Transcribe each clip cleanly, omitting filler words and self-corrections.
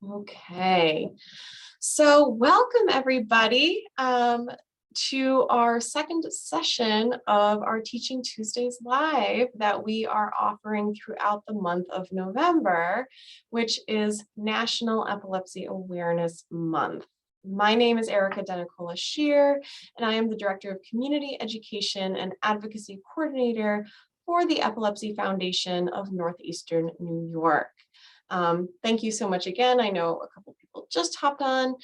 Okay, so welcome everybody to our second session of our Teaching Tuesdays Live that we are offering throughout the month of November, which is National Epilepsy Awareness Month. My name is Erica Deana, and I am the Director of Community Education and Advocacy Coordinator for the Epilepsy Foundation of Northeastern New York. Thank you so much again. I know a couple people just hopped on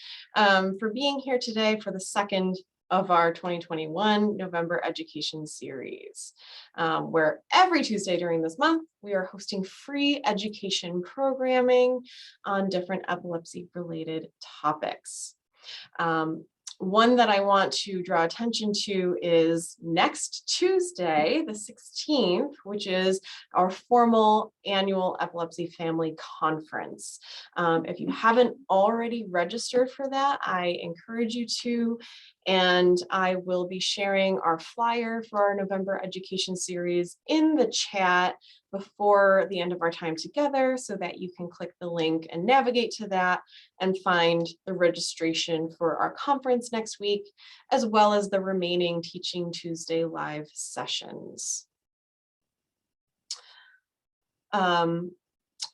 for being here today for the second of our 2021 November Education Series, where every Tuesday during this month, we are hosting free education programming on different epilepsy-related topics. One that I want to draw attention to is next Tuesday, the 16th, which is our formal annual Epilepsy Family Conference. If you haven't already registered for that, I encourage you to, and I will be sharing our flyer for our November Education Series in the chat before the end of our time together so that you can click the link and navigate to that and find the registration for our conference next week, as well as the remaining Teaching Tuesday live sessions.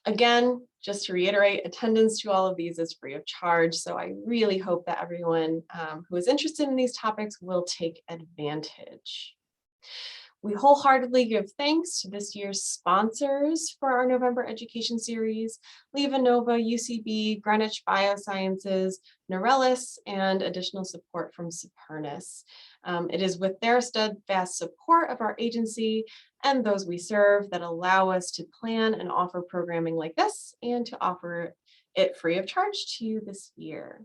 Again, just to reiterate, attendance to all of these is free of charge. So I really hope that everyone who is interested in these topics will take advantage. We wholeheartedly give thanks to this year's sponsors for our November Education Series: LivaNova, UCB, Greenwich Biosciences, Neurelis, and additional support from Supernus. It is with their steadfast support of our agency and those we serve that allow us to plan and offer programming like this and to offer it free of charge to you this year.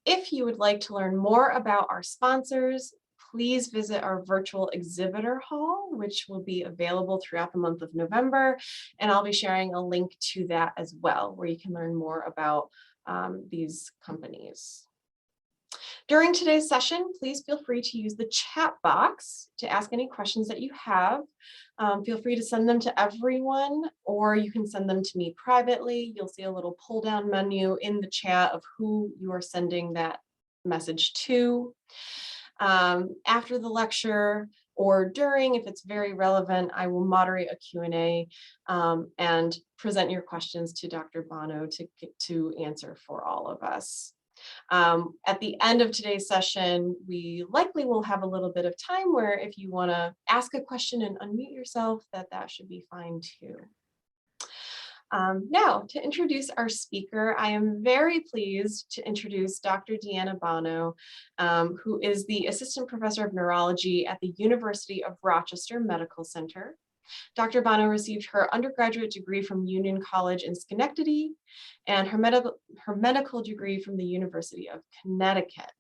If you would like to learn more about our sponsors, please visit our virtual exhibitor hall, which will be available throughout the month of November. And I'll be sharing a link to that as well, where you can learn more about these companies. During today's session, please feel free to use the chat box to ask any questions that you have. Feel free to send them to everyone, or you can send them to me privately. You'll see a little pull down menu in the chat of who you are sending that message to. After the lecture or during, if it's very relevant, I will moderate a Q&A and present your questions to Dr. Bonno to answer for all of us. At the end of today's session, we likely will have a little bit of time where if you want to ask a question and unmute yourself, that should be fine too. Now, to introduce our speaker, I am very pleased to introduce Dr. Deana Bonno, who is the Assistant Professor of Neurology at the University of Rochester Medical Center. Dr. Bonno received her undergraduate degree from Union College in Schenectady and her medical degree from the University of Connecticut.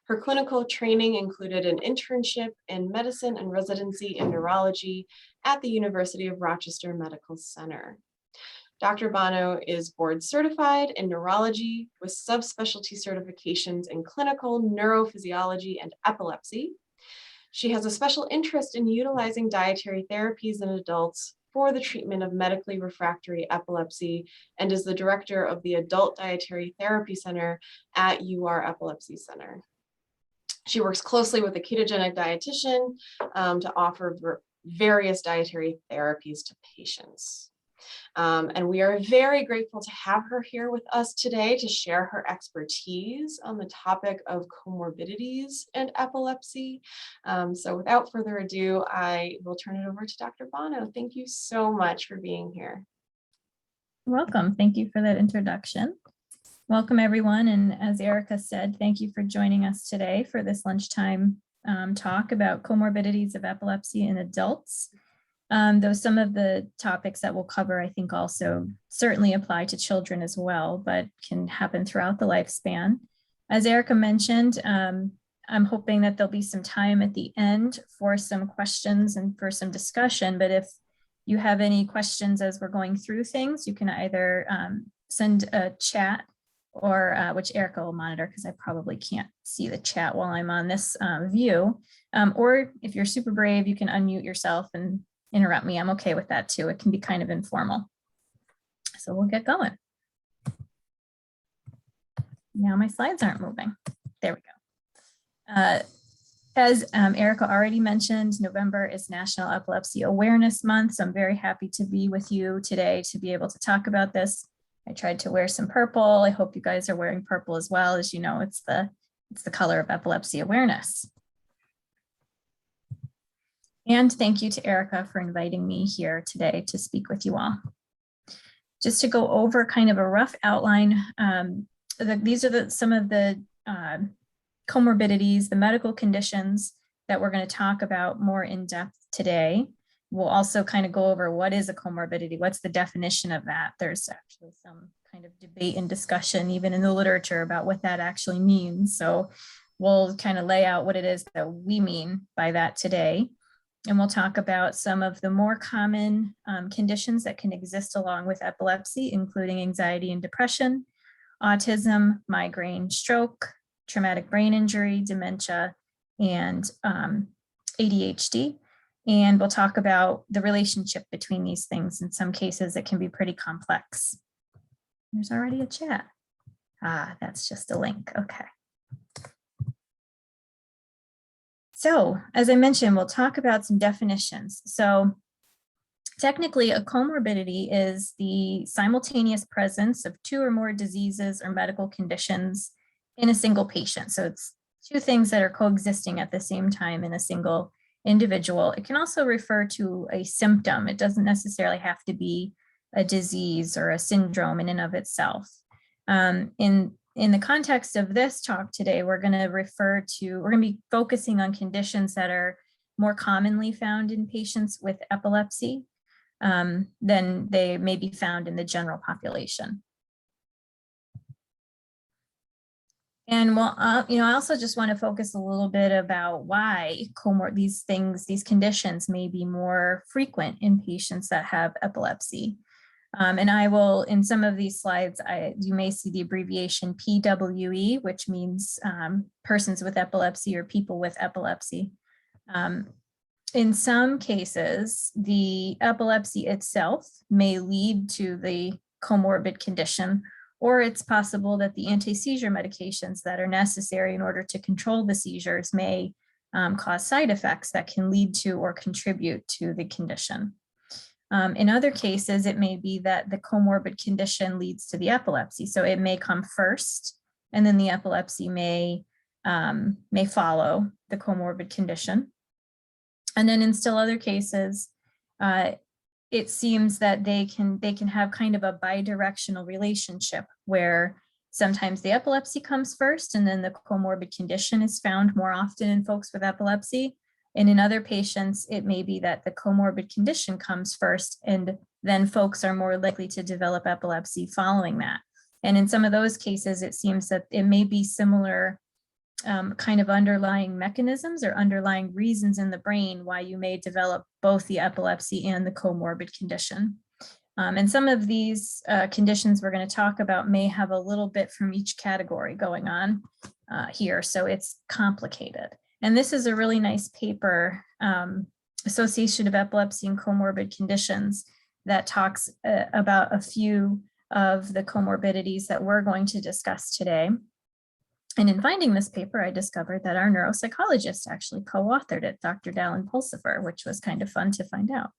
Her clinical training included an internship in medicine and residency in neurology at the University of Rochester Medical Center. Dr. Bonno is board certified in neurology with subspecialty certifications in clinical neurophysiology and epilepsy. She has a special interest in utilizing dietary therapies in adults for the treatment of medically refractory epilepsy and is the director of the Adult Dietary Therapy Center at UR Epilepsy Center. She works closely with a ketogenic dietitian to offer various dietary therapies to patients. And we are very grateful to have her here with us today to share her expertise on the topic of comorbidities and epilepsy. So without further ado, I will turn it over to Dr. Bonno. Thank you so much for being here. Welcome. Thank you for that introduction. Welcome, everyone. And as Erica said, thank you for joining us today for this lunchtime talk about comorbidities of epilepsy in adults. Though some of the topics that we'll cover, I think, also certainly apply to children as well, but can happen throughout the lifespan. As Erica mentioned, I'm hoping that there'll be some time at the end for some questions and for some discussion, but if you have any questions as we're going through things, you can either send a chat or which Erica will monitor because I probably can't see the chat while I'm on this view. Or if you're super brave, you can unmute yourself and interrupt me. I'm okay with that too. It can be kind of informal. So we'll get going. Now my slides aren't moving. There we go. As Erica already mentioned, November is National Epilepsy Awareness Month. So I'm very happy to be with you today to be able to talk about this. I tried to wear some purple. I hope you guys are wearing purple as well. As you know, it's the color of epilepsy awareness. And thank you to Erica for inviting me here today to speak with you all. Just to go over kind of a rough outline, these are some of the comorbidities, the medical conditions that we're going to talk about more in depth today. We'll also kind of go over what is a comorbidity, what's the definition of that. There's actually some kind of debate and discussion even in the literature about what that actually means. So we'll kind of lay out what it is that we mean by that today. And we'll talk about some of the more common conditions that can exist along with epilepsy, including anxiety and depression, autism, migraine, stroke, traumatic brain injury, dementia, and ADHD. And we'll talk about the relationship between these things. In some cases, it can be pretty complex. There's already a chat. That's just a link. Okay. So, as I mentioned, we'll talk about some definitions. So, technically, a comorbidity is the simultaneous presence of two or more diseases or medical conditions in a single patient. So, it's two things that are coexisting at the same time in a single individual. It can also refer to a symptom. It doesn't necessarily have to be a disease or a syndrome in and of itself. In the context of this talk today, we're going to be focusing on conditions that are more commonly found in patients with epilepsy than they may be found in the general population. And I also just want to focus a little bit about why these conditions may be more frequent in patients that have epilepsy. And I will, in some of these slides, you may see the abbreviation PWE, which means persons with epilepsy or people with epilepsy. In some cases, the epilepsy itself may lead to the comorbid condition, or it's possible that the anti-seizure medications that are necessary in order to control the seizures may cause side effects that can lead to or contribute to the condition. In other cases, it may be that the comorbid condition leads to the epilepsy. So it may come first, and then the epilepsy may follow the comorbid condition. And then in still other cases, it seems that they can have kind of a bidirectional relationship where sometimes the epilepsy comes first, and then the comorbid condition is found more often in folks with epilepsy. And in other patients, it may be that the comorbid condition comes first, and then folks are more likely to develop epilepsy following that. And in some of those cases, it seems that it may be similar kind of underlying mechanisms or underlying reasons in the brain why you may develop both the epilepsy and the comorbid condition. And some of these conditions we're going to talk about may have a little bit from each category going on here. So it's complicated. And this is a really nice paper, Association of Epilepsy and Comorbid Conditions, that talks about a few of the comorbidities that we're going to discuss today. And in finding this paper, I discovered that our neuropsychologist actually co-authored it, Dr. Dallin Pulsifer, which was kind of fun to find out.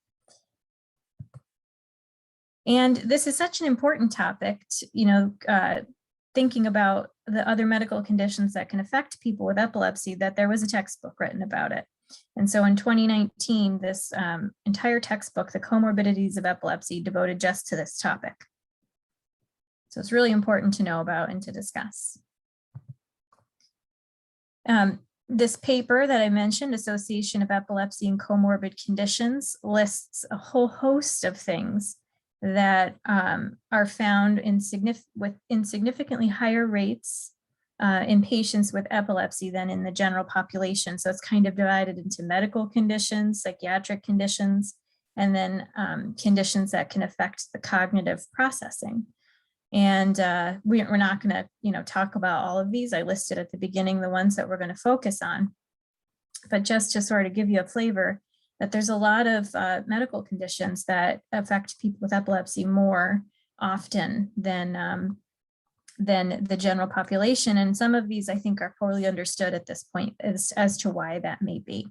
And this is such an important topic, thinking about the other medical conditions that can affect people with epilepsy, that there was a textbook written about it. And so in 2019, this entire textbook, The Comorbidities of Epilepsy, devoted just to this topic. So it's really important to know about and to discuss. This paper that I mentioned, Association of Epilepsy and Comorbid Conditions, lists a whole host of things that are found in significantly higher rates in patients with epilepsy than in the general population. So it's kind of divided into medical conditions, psychiatric conditions, and then conditions that can affect the cognitive processing. And we're not going to, talk about all of these. I listed at the beginning the ones that we're going to focus on. But just to sort of give you a flavor, that there's a lot of medical conditions that affect people with epilepsy more often than than the general population. And some of these, I think, are poorly understood at this point as to why that may be.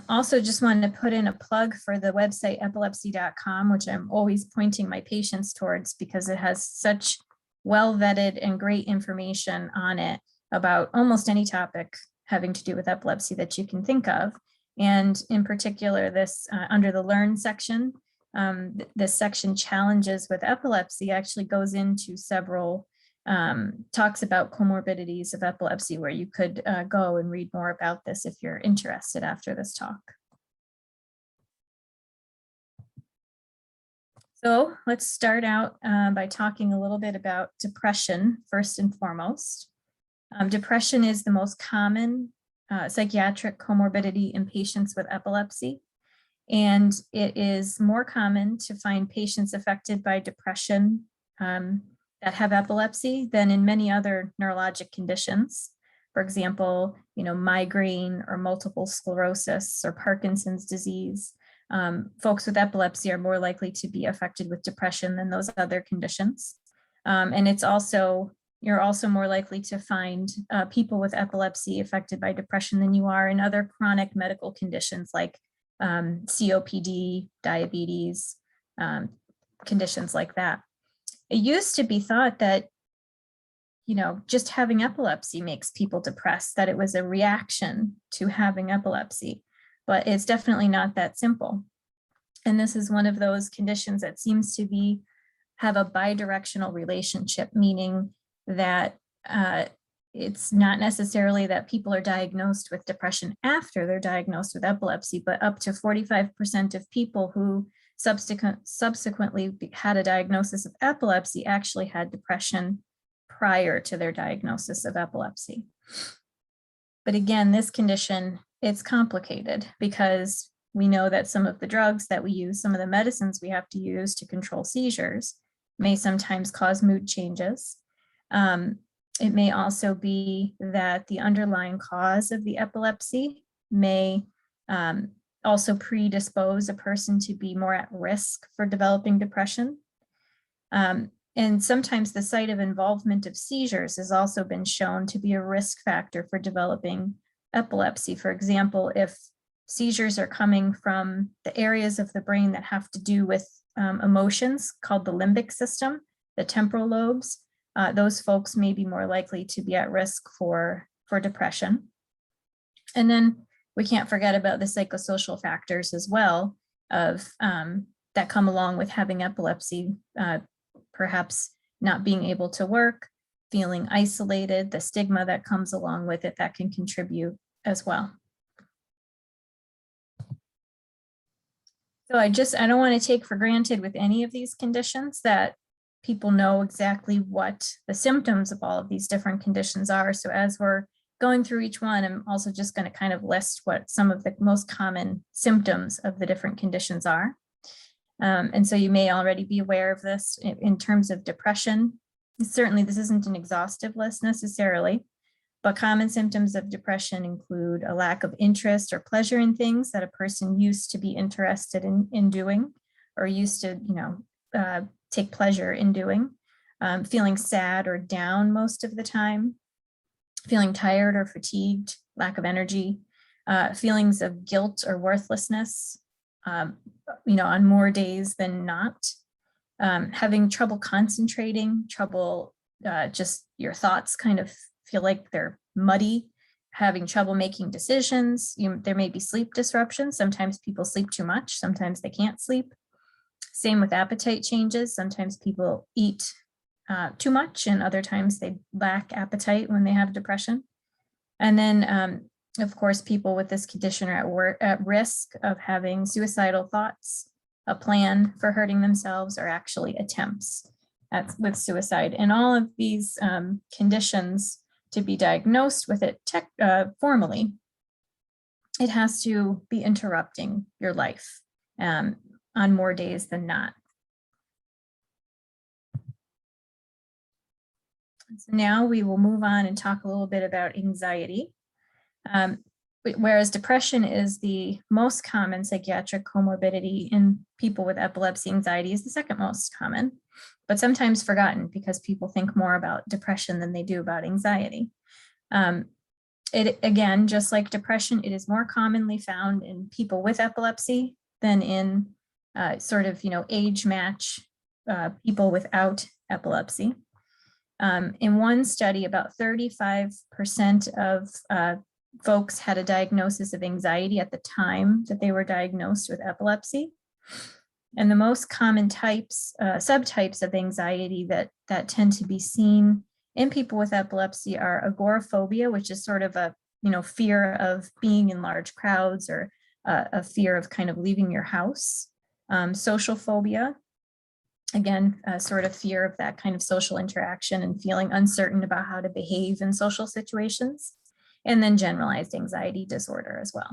Also just wanted to put in a plug for the website epilepsy.com, which I'm always pointing my patients towards because it has such well-vetted and great information on it about almost any topic having to do with epilepsy that you can think of. And in particular, this under the Learn section, this section Challenges with Epilepsy actually goes into several talks about comorbidities of epilepsy, where you could go and read more about this if you're interested after this talk. So let's start out by talking a little bit about depression first and foremost. Depression is the most common psychiatric comorbidity in patients with epilepsy. And it is more common to find patients affected by depression that have epilepsy than in many other neurologic conditions. For example, migraine or multiple sclerosis or Parkinson's disease. Folks with epilepsy are more likely to be affected with depression than those other conditions. And you're also more likely to find people with epilepsy affected by depression than you are in other chronic medical conditions like COPD, diabetes, conditions like that. It used to be thought that, just having epilepsy makes people depressed, that it was a reaction to having epilepsy, but it's definitely not that simple. And this is one of those conditions that seems to have a bidirectional relationship, meaning that it's not necessarily that people are diagnosed with depression after they're diagnosed with epilepsy, but up to 45% of people who subsequently had a diagnosis of epilepsy actually had depression prior to their diagnosis of epilepsy. But again, this condition, it's complicated because we know that some of the drugs that we use, some of the medicines we have to use to control seizures may sometimes cause mood changes. It may also be that the underlying cause of the epilepsy may also predispose a person to be more at risk for developing depression. And sometimes the site of involvement of seizures has also been shown to be a risk factor for developing epilepsy. For example, if seizures are coming from the areas of the brain that have to do with emotions called the limbic system, the temporal lobes, those folks may be more likely to be at risk for depression. And then we can't forget about the psychosocial factors as well of that come along with having epilepsy, perhaps not being able to work, feeling isolated, the stigma that comes along with it that can contribute as well. So I don't want to take for granted with any of these conditions that people know exactly what the symptoms of all of these different conditions are. So as we're going through each one, I'm also just going to kind of list what some of the most common symptoms of the different conditions are. And so you may already be aware of this in terms of depression. Certainly, this isn't an exhaustive list necessarily, but common symptoms of depression include a lack of interest or pleasure in things that a person used to be interested in doing or used to, take pleasure in doing, feeling sad or down most of the time, feeling tired or fatigued, lack of energy, feelings of guilt or worthlessness, on more days than not, having trouble concentrating, just your thoughts kind of feel like they're muddy, having trouble making decisions. There may be sleep disruptions. Sometimes people sleep too much, sometimes they can't sleep. Same with appetite changes. Sometimes people eat too much and other times they lack appetite when they have depression. And then, of course, people with this condition are at risk of having suicidal thoughts, a plan for hurting themselves, or actually attempts with suicide. And all of these conditions, to be diagnosed with it formally, it has to be interrupting your life on more days than not. So now we will move on and talk a little bit about anxiety. whereas depression is the most common psychiatric comorbidity in people with epilepsy. Anxiety is the second most common, but sometimes forgotten because people think more about depression than they do about anxiety. It, again, just like depression, it is more commonly found in people with epilepsy than in sort of, age match people without epilepsy. In one study, about 35% of folks had a diagnosis of anxiety at the time that they were diagnosed with epilepsy. And the most common types, subtypes of anxiety that tend to be seen in people with epilepsy are agoraphobia, which is sort of a, fear of being in large crowds, or a fear of kind of leaving your house. Social phobia, again, sort of fear of that kind of social interaction and feeling uncertain about how to behave in social situations. And then generalized anxiety disorder as well.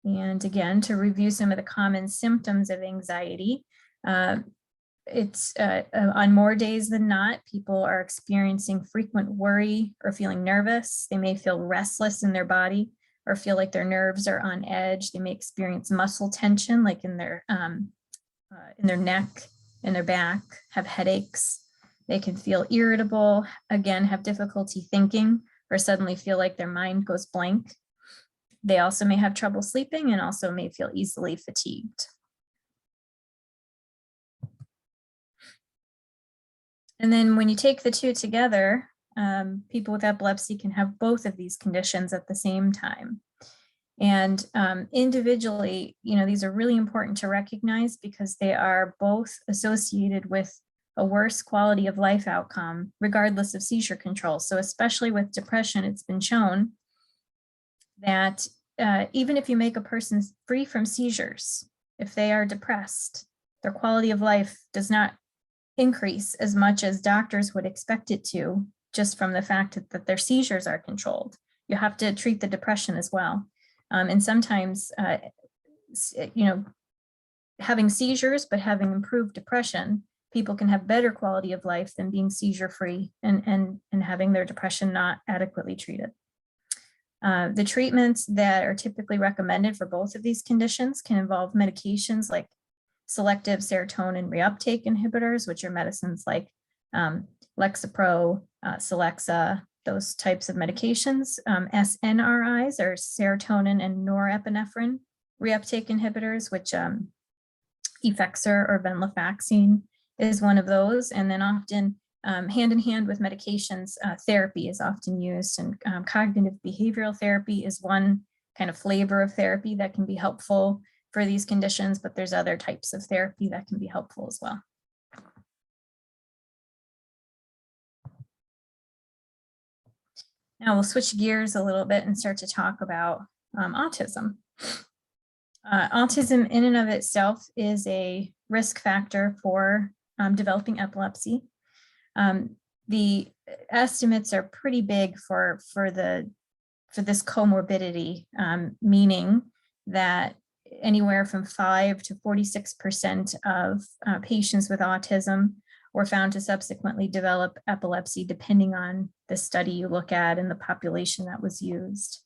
And again, to review some of the common symptoms of anxiety, it's on more days than not, people are experiencing frequent worry or feeling nervous. They may feel restless in their body or feel like their nerves are on edge. They may experience muscle tension, like in their neck, in their back, have headaches. They can feel irritable, again, have difficulty thinking, or suddenly feel like their mind goes blank. They also may have trouble sleeping and also may feel easily fatigued. And then when you take the two together, people with epilepsy can have both of these conditions at the same time. And individually, these are really important to recognize because they are both associated with a worse quality of life outcome, regardless of seizure control. So especially with depression, it's been shown that even if you make a person free from seizures, if they are depressed, their quality of life does not increase as much as doctors would expect it to, just from the fact that their seizures are controlled. You have to treat the depression as well. And sometimes, having seizures, but having improved depression, people can have better quality of life than being seizure-free and having their depression not adequately treated. The treatments that are typically recommended for both of these conditions can involve medications like selective serotonin reuptake inhibitors, which are medicines like Lexapro, Celexa, those types of medications. SNRIs, or serotonin and norepinephrine reuptake inhibitors, which Effexor or venlafaxine is one of those. And then often hand in hand with medications, therapy is often used, and cognitive behavioral therapy is one kind of flavor of therapy that can be helpful for these conditions, but there's other types of therapy that can be helpful as well. Now we'll switch gears a little bit and start to talk about autism. Autism in and of itself is a risk factor for developing epilepsy. The estimates are pretty big for this comorbidity, meaning that anywhere from 5 to 46% of patients with autism were found to subsequently develop epilepsy, depending on the study you look at and the population that was used.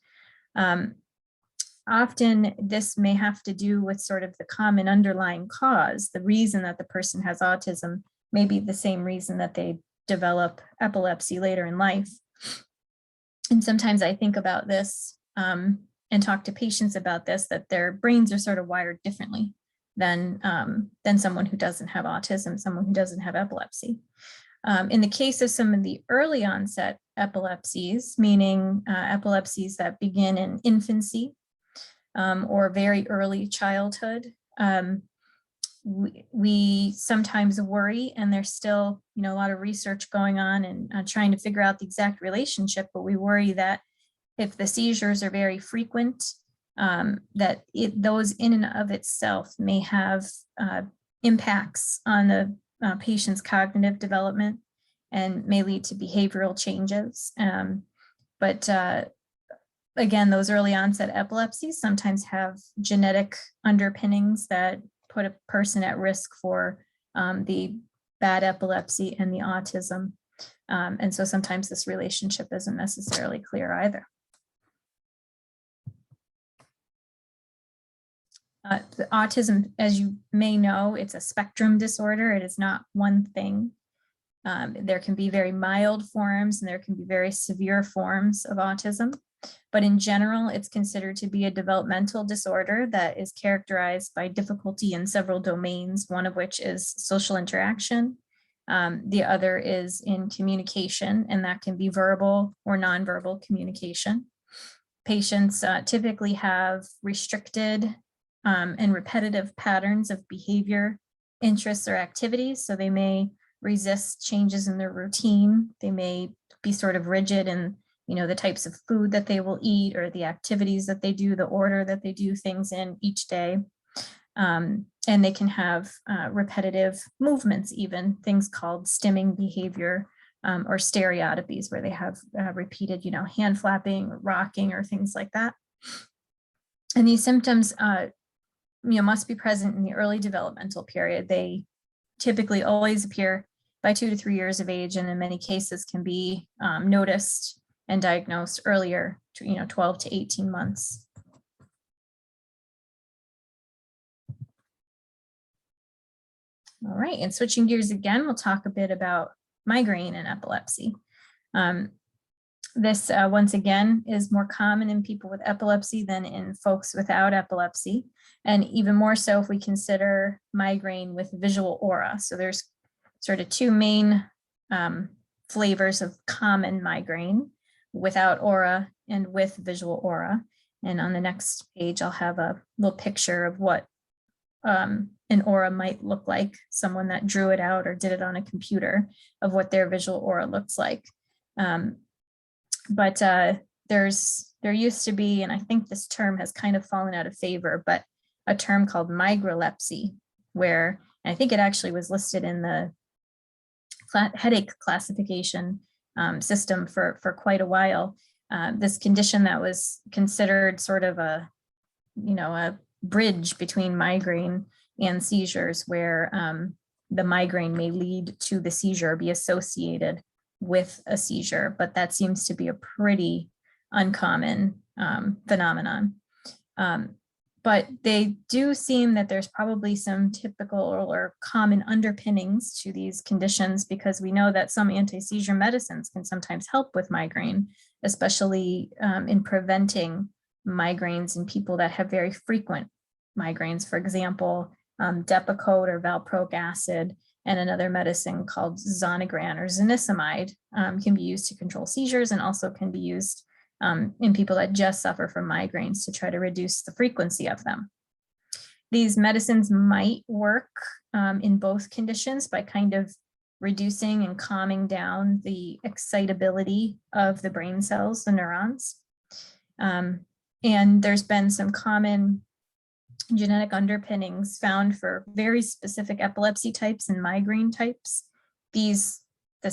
Often this may have to do with sort of the common underlying cause. The reason that the person has autism may be the same reason that they develop epilepsy later in life. And sometimes I think about this and talk to patients about this, that their brains are sort of wired differently than someone who doesn't have autism, someone who doesn't have epilepsy. In the case of some of the early onset epilepsies, meaning epilepsies that begin in infancy or very early childhood, we sometimes worry, and there's still a lot of research going on and trying to figure out the exact relationship, but we worry that if the seizures are very frequent, that those in and of itself may have impacts on the patient's cognitive development and may lead to behavioral changes. But again, those early onset epilepsies sometimes have genetic underpinnings that put a person at risk for the bad epilepsy and the autism. And so sometimes this relationship isn't necessarily clear either. The autism, as you may know, it's a spectrum disorder. It is not one thing. There can be very mild forms and there can be very severe forms of autism. But in general, it's considered to be a developmental disorder that is characterized by difficulty in several domains, one of which is social interaction. The other is in communication, and that can be verbal or nonverbal communication. Patients typically have restricted and repetitive patterns of behavior, interests, or activities. So they may resist changes in their routine. They may be sort of rigid in, the types of food that they will eat or the activities that they do, the order that they do things in each day. And they can have repetitive movements, even things called stimming behavior or stereotypies, where they have repeated, hand flapping, or rocking, or things like that. And these symptoms must be present in the early developmental period. They typically always appear by 2 to 3 years of age, and in many cases can be noticed and diagnosed earlier, 12 to 18 months. All right, and switching gears again, we'll talk a bit about migraine and epilepsy. This, once again, is more common in people with epilepsy than in folks without epilepsy, and even more so if we consider migraine with visual aura. So there's sort of two main flavors of common migraine: without aura and with visual aura. And on the next page, I'll have a little picture of what an aura might look like, someone that drew it out or did it on a computer, of what their visual aura looks like. But there used to be, and I think this term has kind of fallen out of favor, but a term called migralepsy, where, and I think it actually was listed in the headache classification system for quite a while. This condition that was considered sort of a bridge between migraine and seizures, where the migraine may lead to the seizure, be associated with a seizure, but that seems to be a pretty uncommon phenomenon. But they do seem that there's probably some typical or common underpinnings to these conditions, because we know that some anti-seizure medicines can sometimes help with migraine, especially in preventing migraines in people that have very frequent migraines. For example, Depakote or valproic acid and another medicine called Zonegran or zonisamide can be used to control seizures, and also can be used in people that just suffer from migraines to try to reduce the frequency of them. These medicines might work in both conditions by kind of reducing and calming down the excitability of the brain cells, the neurons. And there's been some common genetic underpinnings found for very specific epilepsy types and migraine types. This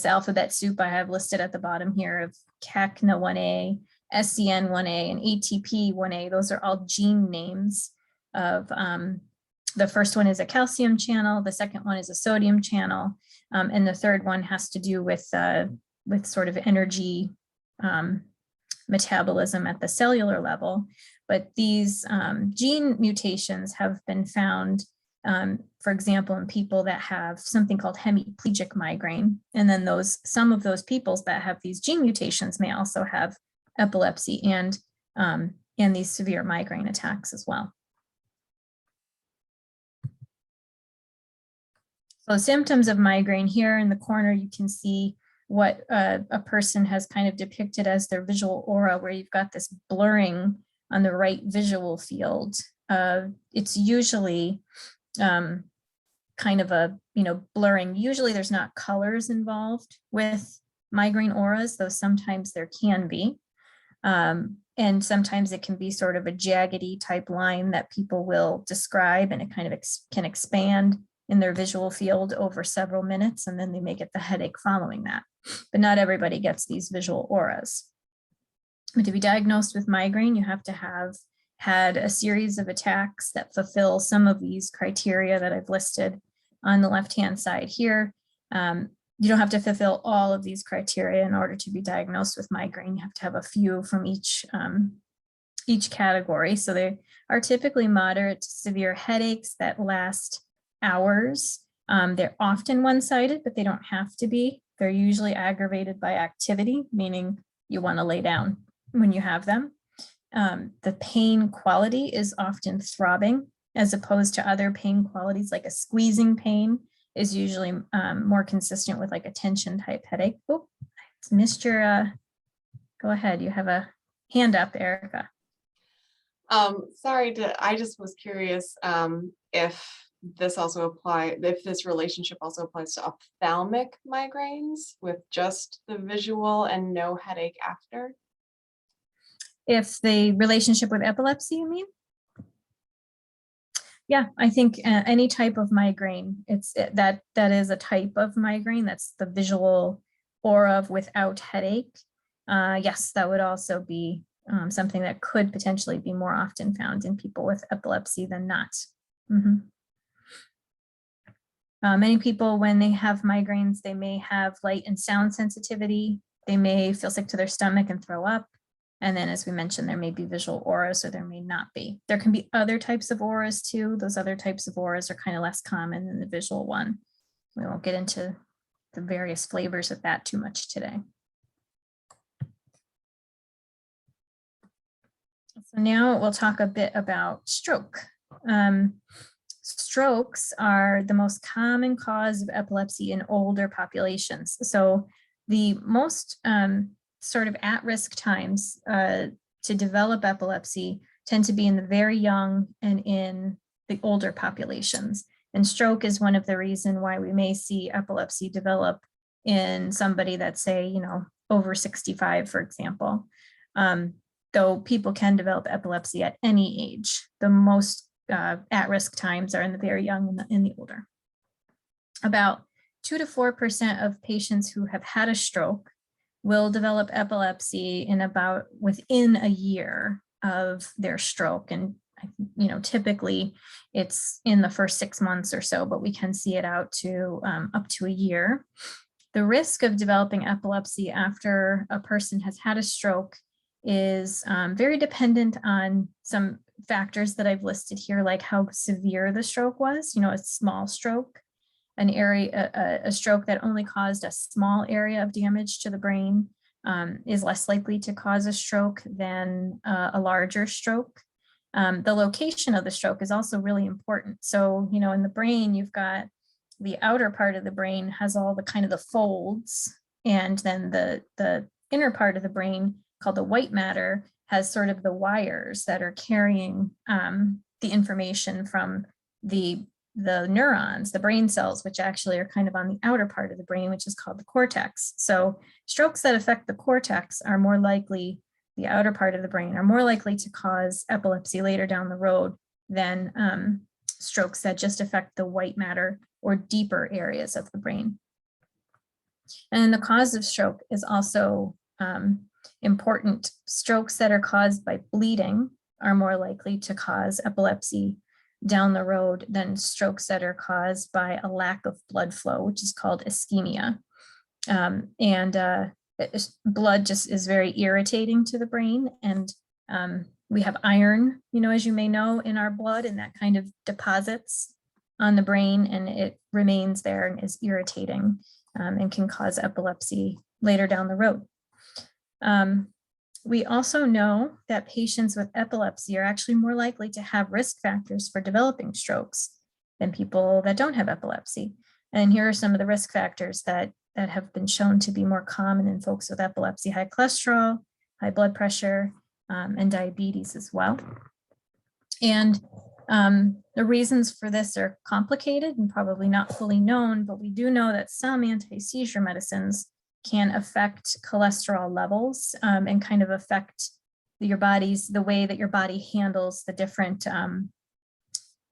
alphabet soup I have listed at the bottom here of CACNA1A, SCN1A, and ATP1A, those are all gene names of, the first one is a calcium channel, the second one is a sodium channel, and the third one has to do with sort of energy metabolism at the cellular level. But these gene mutations have been found, for example, in people that have something called hemiplegic migraine. And then some of those people that have these gene mutations may also have epilepsy and these severe migraine attacks as well. So symptoms of migraine, here in the corner, you can see what a person has kind of depicted as their visual aura, where you've got this blurring on the right visual field. It's usually kind of a, blurring. Usually there's not colors involved with migraine auras, though sometimes there can be. And sometimes it can be sort of a jaggedy type line that people will describe, and it kind of can expand in their visual field over several minutes, and then they may get the headache following that. But not everybody gets these visual auras. But to be diagnosed with migraine, you have to have had a series of attacks that fulfill some of these criteria that I've listed on the left-hand side here. you don't have to fulfill all of these criteria in order to be diagnosed with migraine. You have to have a few from each category. So they are typically moderate to severe headaches that last hours. They're often one-sided, but they don't have to be. They're usually aggravated by activity, meaning you want to lay down when you have them. The pain quality is often throbbing, as opposed to other pain qualities like a squeezing pain is usually more consistent with like a tension type headache. Oh, I missed your, go ahead. You have a hand up, Erica. Sorry, I just was curious if this relationship also applies to ophthalmic migraines with just the visual and no headache after. If the relationship with epilepsy, you mean? Yeah, I think any type of migraine, that is a type of migraine. That's the visual or of without headache. Yes, that would also be something that could potentially be more often found in people with epilepsy than not. Many people, when they have migraines, they may have light and sound sensitivity. They may feel sick to their stomach and throw up. And then, as we mentioned, there may be visual auras, or there may not be. There can be other types of auras too. Those other types of auras are kind of less common than the visual one. We won't get into the various flavors of that too much today. So now we'll talk a bit about stroke. Strokes are the most common cause of epilepsy in older populations. So the most sort of at-risk times to develop epilepsy tend to be in the very young and in the older populations. And stroke is one of the reasons why we may see epilepsy develop in somebody that's, say, over 65, for example. Though people can develop epilepsy at any age, the most at-risk times are in the very young and in the older. About 2 to 4% of patients who have had a stroke will develop epilepsy within a year of their stroke. And typically it's in the first 6 months or so, but we can see it out to up to a year. The risk of developing epilepsy after a person has had a stroke is very dependent on some factors that I've listed here, like how severe the stroke was. A small stroke, a stroke that only caused a small area of damage to the brain is less likely to cause a stroke than a larger stroke. The location of the stroke is also really important. So, in the brain, you've got the outer part of the brain has all the kind of the folds, and then the inner part of the brain, called the white matter, has sort of the wires that are carrying the information from the neurons, the brain cells, which actually are kind of on the outer part of the brain, which is called the cortex. So strokes that affect the cortex are more likely, the outer part of the brain, are more likely to cause epilepsy later down the road than strokes that just affect the white matter or deeper areas of the brain. And the cause of stroke is also important. Strokes that are caused by bleeding are more likely to cause epilepsy down the road than strokes that are caused by a lack of blood flow, which is called ischemia. Blood just is very irritating to the brain. And we have iron, as you may know, in our blood, and that kind of deposits on the brain, and it remains there and is irritating and can cause epilepsy later down the road. We also know that patients with epilepsy are actually more likely to have risk factors for developing strokes than people that don't have epilepsy. And here are some of the risk factors that have been shown to be more common in folks with epilepsy: high cholesterol, high blood pressure, and diabetes as well. And the reasons for this are complicated and probably not fully known, but we do know that some anti-seizure medicines can affect cholesterol levels and kind of affect the way that your body handles the different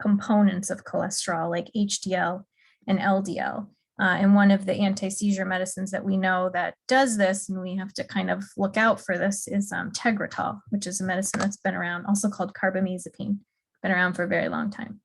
components of cholesterol, like HDL and LDL. And one of the anti-seizure medicines that we know that does this, and we have to kind of look out for this, is Tegretol, which is a medicine that's been around, also called carbamazepine, been around for a very long time.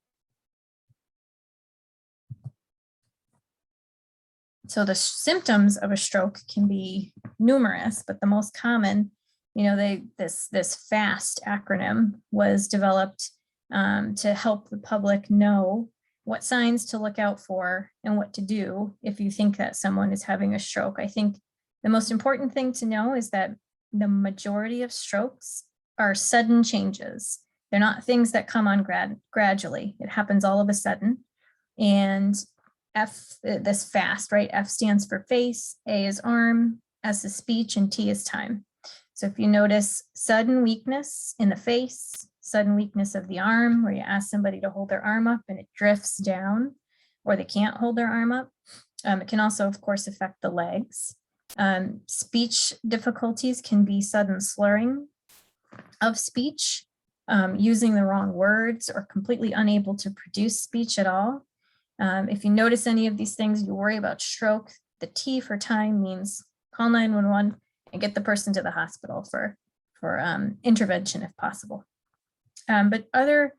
So the symptoms of a stroke can be numerous, but the most common, this FAST acronym was developed to help the public know what signs to look out for and what to do if you think that someone is having a stroke. I think the most important thing to know is that the majority of strokes are sudden changes. They're not things that come on gradually. It happens all of a sudden. And this FAST, right? F stands for face, A is arm, S is speech, and T is time. So if you notice sudden weakness in the face, sudden weakness of the arm, where you ask somebody to hold their arm up and it drifts down, or they can't hold their arm up. It can also, of course, affect the legs. Speech difficulties can be sudden slurring of speech, using the wrong words, or completely unable to produce speech at all. If you notice any of these things, you worry about stroke. The T for time means call 911 and get the person to the hospital for intervention if possible. But other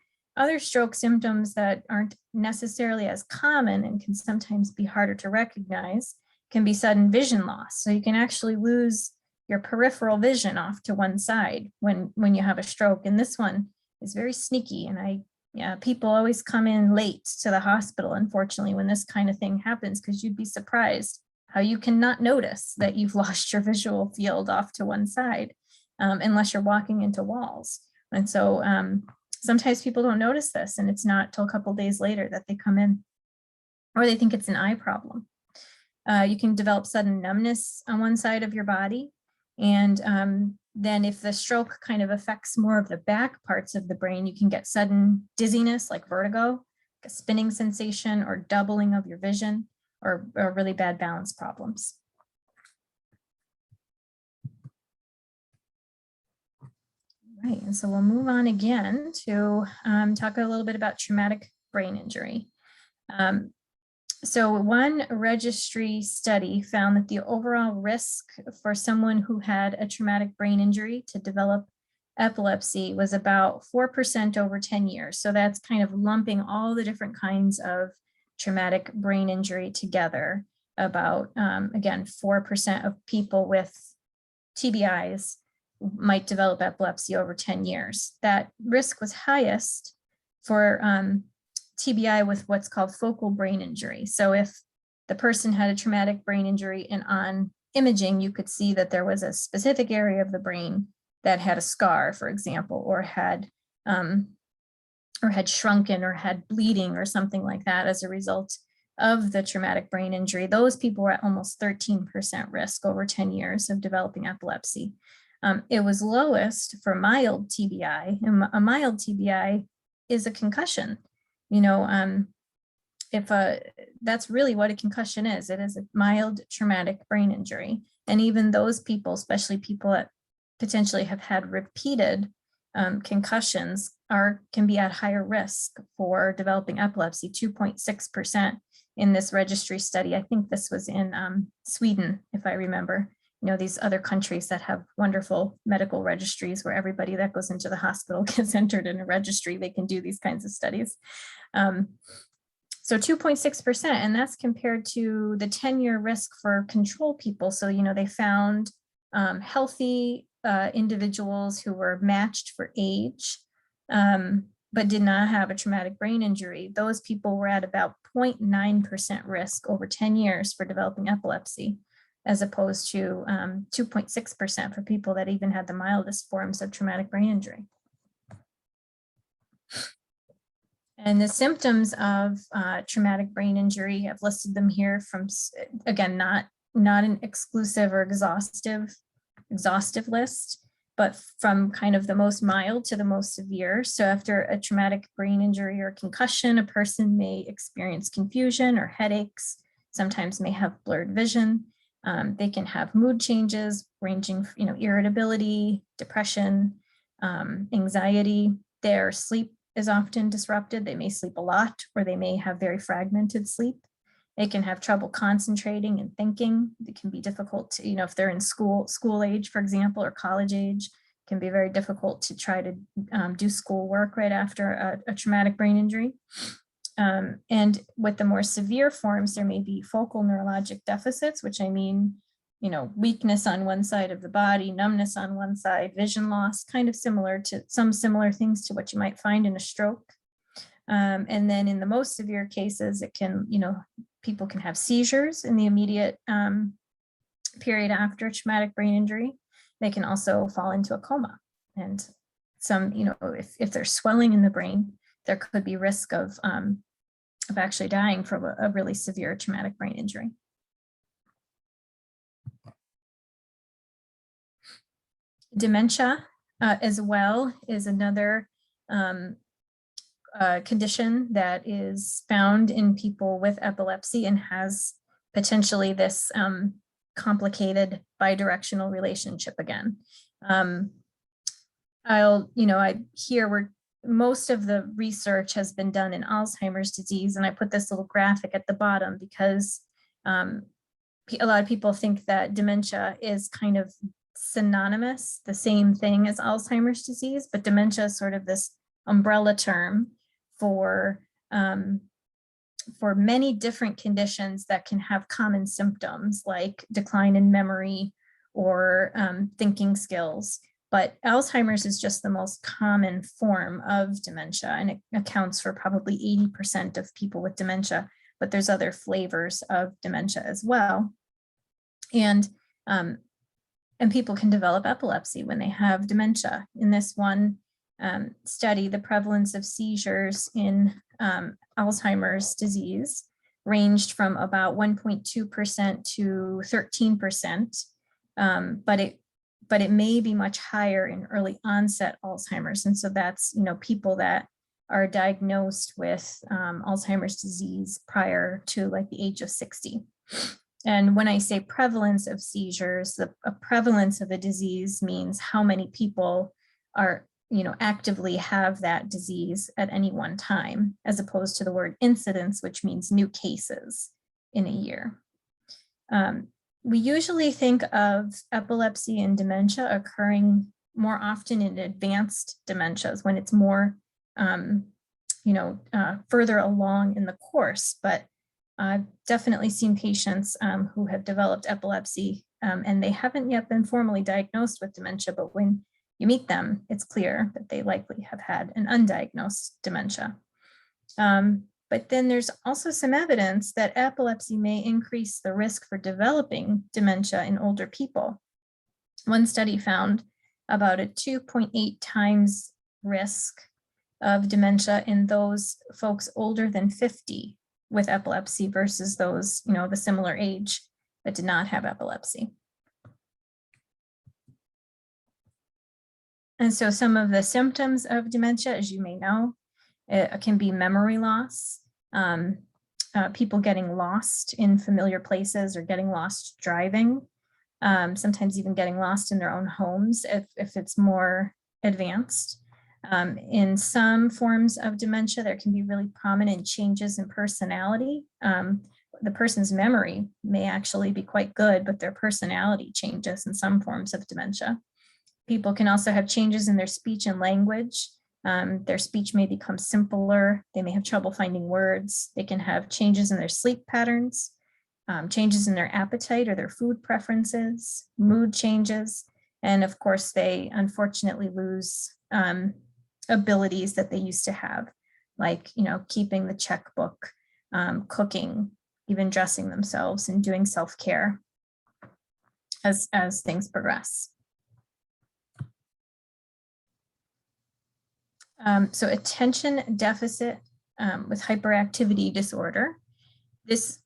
stroke symptoms that aren't necessarily as common and can sometimes be harder to recognize can be sudden vision loss. So you can actually lose your peripheral vision off to one side when you have a stroke. And this one is very sneaky. And people always come in late to the hospital, unfortunately, when this kind of thing happens, because you'd be surprised how you cannot notice that you've lost your visual field off to one side unless you're walking into walls. And so sometimes people don't notice this, and it's not till a couple of days later that they come in, or they think it's an eye problem. You can develop sudden numbness on one side of your body. And then if the stroke kind of affects more of the back parts of the brain, you can get sudden dizziness, like vertigo, a spinning sensation, or doubling of your vision, or really bad balance problems. Right, and so we'll move on again to talk a little bit about traumatic brain injury. So one registry study found that the overall risk for someone who had a traumatic brain injury to develop epilepsy was about 4% over 10 years. So that's kind of lumping all the different kinds of traumatic brain injury together. About, again, 4% of people with TBIs might develop epilepsy over 10 years. That risk was highest for TBI with what's called focal brain injury. So if the person had a traumatic brain injury and on imaging, you could see that there was a specific area of the brain that had a scar, for example, or had shrunken or had bleeding or something like that as a result of the traumatic brain injury. Those people were at almost 13% risk over 10 years of developing epilepsy. It was lowest for mild TBI, and a mild TBI is a concussion. That's really what a concussion is. It is a mild traumatic brain injury. And even those people, especially people that potentially have had repeated concussions, can be at higher risk for developing epilepsy, 2.6% in this registry study. I think this was in Sweden, if I remember. These other countries that have wonderful medical registries where everybody that goes into the hospital gets entered in a registry, they can do these kinds of studies. So 2.6%, and that's compared to the 10-year risk for control people. So, they found healthy individuals who were matched for age, but did not have a traumatic brain injury. Those people were at about 0.9% risk over 10 years for developing epilepsy, as opposed to 2.6% for people that even had the mildest forms of traumatic brain injury. And the symptoms of traumatic brain injury, I've listed them here from, again, not an exclusive or exhaustive list, but from kind of the most mild to the most severe. So after a traumatic brain injury or concussion, a person may experience confusion or headaches, sometimes may have blurred vision. They can have mood changes ranging, irritability, depression, anxiety. Their sleep is often disrupted. They may sleep a lot, or they may have very fragmented sleep. They can have trouble concentrating and thinking. It can be difficult to, if they're in school age, for example, or college age, it can be very difficult to try to do schoolwork right after a traumatic brain injury. And with the more severe forms, there may be focal neurologic deficits, which I mean, weakness on one side of the body, numbness on one side, vision loss, kind of similar things to what you might find in a stroke. And then in the most severe cases, it can, people can have seizures in the immediate period after traumatic brain injury. They can also fall into a coma. And some, if there's swelling in the brain, there could be risk of actually dying from a really severe traumatic brain injury. Dementia as well is another condition that is found in people with epilepsy and has potentially this complicated bidirectional relationship again. Most of the research has been done in Alzheimer's disease, and I put this little graphic at the bottom because a lot of people think that dementia is kind of synonymous, the same thing as Alzheimer's disease, but dementia is sort of this umbrella term for many different conditions that can have common symptoms like decline in memory or thinking skills. But Alzheimer's is just the most common form of dementia, and it accounts for probably 80% of people with dementia, but there's other flavors of dementia as well. And people can develop epilepsy when they have dementia. In this one study, the prevalence of seizures in Alzheimer's disease ranged from about 1.2% to 13%, but it may be much higher in early onset Alzheimer's. And so that's, people that are diagnosed with Alzheimer's disease prior to like the age of 60. And when I say prevalence of seizures, a prevalence of a disease means how many people are, actively have that disease at any one time, as opposed to the word incidence, which means new cases in a year. We usually think of epilepsy and dementia occurring more often in advanced dementias when it's more, further along in the course. But I've definitely seen patients who have developed epilepsy and they haven't yet been formally diagnosed with dementia, but when you meet them, it's clear that they likely have had an undiagnosed dementia. But then there's also some evidence that epilepsy may increase the risk for developing dementia in older people. One study found about a 2.8 times risk of dementia in those folks older than 50 with epilepsy versus those, the similar age that did not have epilepsy. And so some of the symptoms of dementia, as you may know, it can be memory loss, people getting lost in familiar places or getting lost driving, sometimes even getting lost in their own homes if it's more advanced. In some forms of dementia, there can be really prominent changes in personality. The person's memory may actually be quite good, but their personality changes in some forms of dementia. People can also have changes in their speech and language. Their speech may become simpler. They may have trouble finding words. They can have changes in their sleep patterns, changes in their appetite or their food preferences, mood changes. And of course, they unfortunately lose abilities that they used to have, like, keeping the checkbook, cooking, even dressing themselves and doing self-care as things progress. So attention deficit with hyperactivity disorder. This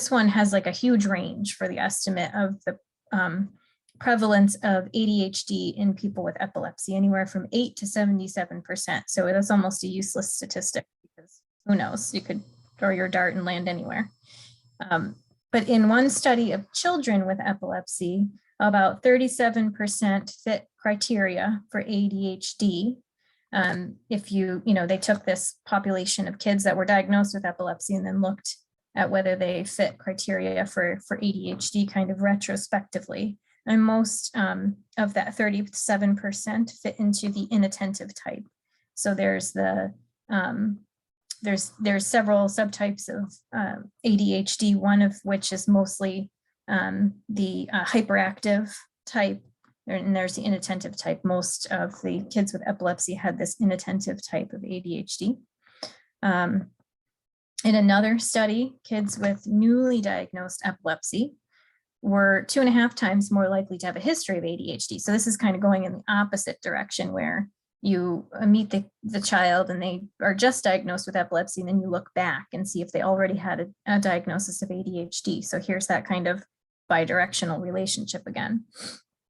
one has like a huge range for the estimate of the prevalence of ADHD in people with epilepsy, anywhere from 8 to 77%. So that's almost a useless statistic because who knows, you could throw your dart and land anywhere. But in one study of children with epilepsy, about 37% fit criteria for ADHD. If they took this population of kids that were diagnosed with epilepsy and then looked at whether they fit criteria for ADHD kind of retrospectively. And most of that 37% fit into the inattentive type. So there's the there's several subtypes of ADHD, one of which is mostly the hyperactive type, and there's the inattentive type. Most of the kids with epilepsy had this inattentive type of ADHD. In another study, kids with newly diagnosed epilepsy were 2.5 times more likely to have a history of ADHD. So this is kind of going in the opposite direction, where you meet the child and they are just diagnosed with epilepsy, and then you look back and see if they already had a diagnosis of ADHD. So here's that kind of bidirectional relationship again.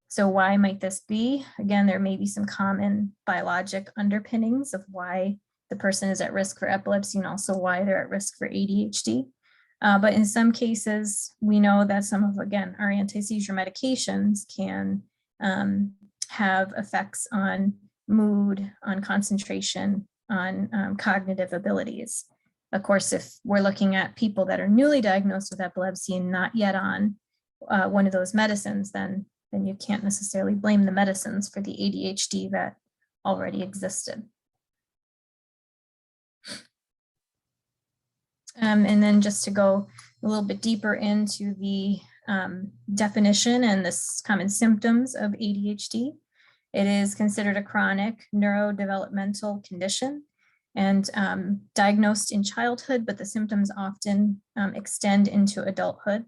So why might this be? Again, there may be some common biologic underpinnings of why the person is at risk for epilepsy and also why they're at risk for ADHD. But in some cases, we know that some of, again, our anti-seizure medications can have effects on mood, on concentration, on cognitive abilities. Of course, if we're looking at people that are newly diagnosed with epilepsy and not yet on one of those medicines, then you can't necessarily blame the medicines for the ADHD that already existed. And then just to go a little bit deeper into the definition and the common symptoms of ADHD, it is considered a chronic neurodevelopmental condition and diagnosed in childhood, but the symptoms often extend into adulthood.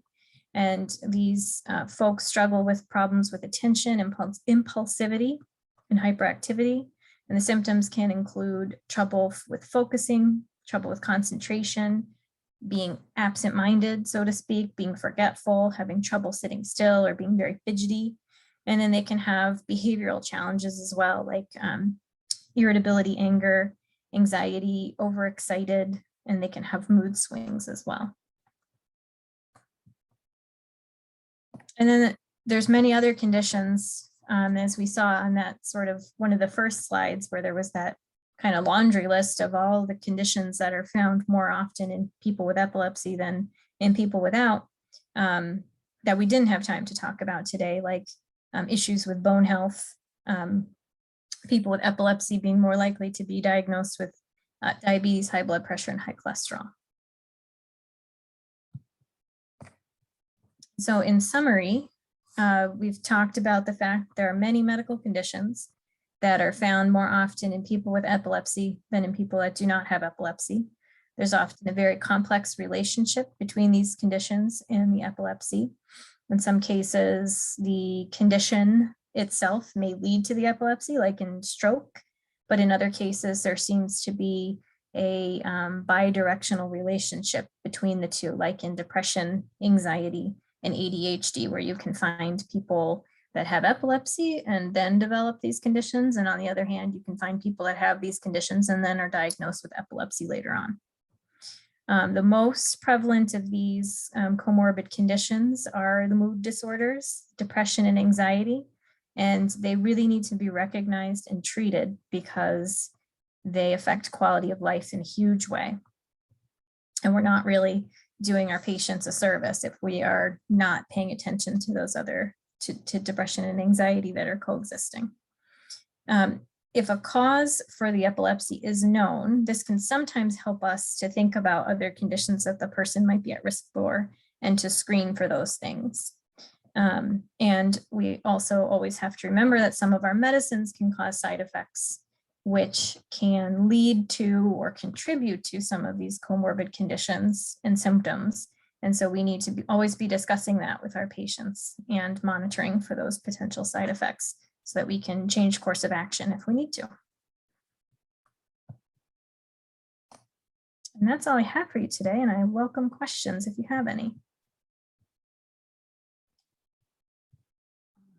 And these folks struggle with problems with attention, impulsivity, and hyperactivity. And the symptoms can include trouble with focusing, trouble with concentration, being absent-minded, so to speak, being forgetful, having trouble sitting still, or being very fidgety. And then they can have behavioral challenges as well, like irritability, anger, anxiety, overexcited, and they can have mood swings as well. And then there's many other conditions, as we saw on that sort of one of the first slides, where there was that kind of laundry list of all the conditions that are found more often in people with epilepsy than in people without, that we didn't have time to talk about today, like issues with bone health, people with epilepsy being more likely to be diagnosed with diabetes, high blood pressure, and high cholesterol. So in summary, we've talked about the fact there are many medical conditions that are found more often in people with epilepsy than in people that do not have epilepsy. There's often a very complex relationship between these conditions and the epilepsy. In some cases, the condition itself may lead to the epilepsy, like in stroke, but in other cases, there seems to be a bidirectional relationship between the two, like in depression, anxiety, and ADHD, where you can find people that have epilepsy and then develop these conditions. And on the other hand, you can find people that have these conditions and then are diagnosed with epilepsy later on. The most prevalent of these comorbid conditions are the mood disorders, depression and anxiety, and they really need to be recognized and treated because they affect quality of life in a huge way. And we're not really doing our patients a service if we are not paying attention to those other, to depression and anxiety that are coexisting. If a cause for the epilepsy is known, this can sometimes help us to think about other conditions that the person might be at risk for and to screen for those things. And we also always have to remember that some of our medicines can cause side effects, which can lead to or contribute to some of these comorbid conditions and symptoms. And so we need to always be discussing that with our patients and monitoring for those potential side effects so that we can change course of action if we need to. And that's all I have for you today, and I welcome questions if you have any.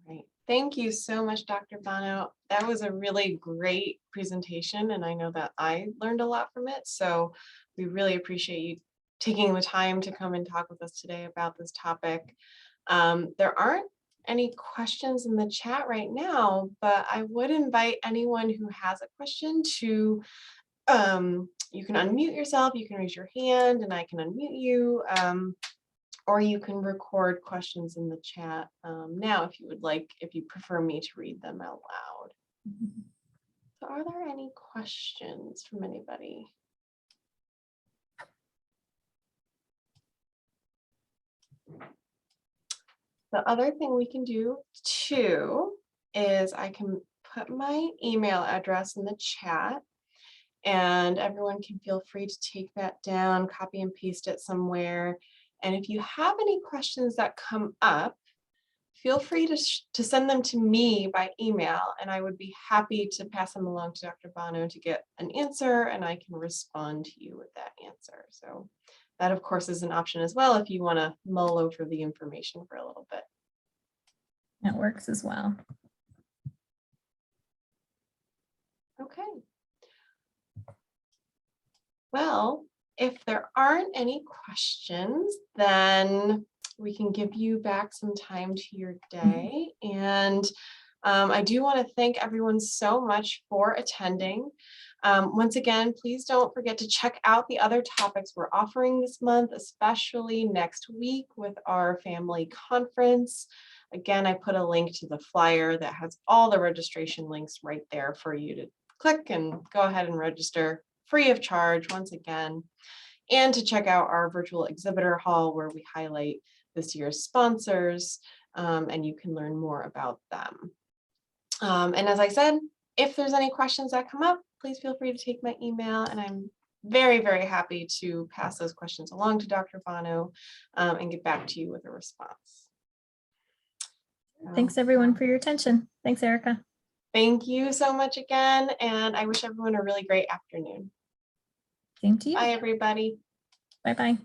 Great. Thank you so much, Dr. Bonno. That was a really great presentation, and I know that I learned a lot from it. So we really appreciate you taking the time to come and talk with us today about this topic. There aren't any questions in the chat right now, but I would invite anyone who has a question to, you can unmute yourself, you can raise your hand and I can unmute you, or you can record questions in the chat now if you would like, if you prefer me to read them out loud. So are there any questions from anybody? The other thing we can do too is I can put my email address in the chat, and everyone can feel free to take that down, copy and paste it somewhere. And if you have any questions that come up, feel free to send them to me by email, and I would be happy to pass them along to Dr. Bonno to get an answer, and I can respond to you with that answer. So that, of course, is an option as well if you want to mull over the information for a little bit. That works as well. Okay. Well, if there aren't any questions, then we can give you back some time to your day. And I do want to thank everyone so much for attending. Once again, please don't forget to check out the other topics we're offering this month, especially next week with our family conference. Again, I put a link to the flyer that has all the registration links right there for you to click and go ahead and register free of charge once again, and to check out our virtual exhibitor hall where we highlight this year's sponsors, and you can learn more about them. And as I said, if there's any questions that come up, please feel free to take my email, and I'm very, very happy to pass those questions along to Dr. Bonno and get back to you with a response. Thanks everyone for your attention. Thanks, Erica. Thank you so much again, and I wish everyone a really great afternoon. Same to you. Bye, everybody. Bye-bye.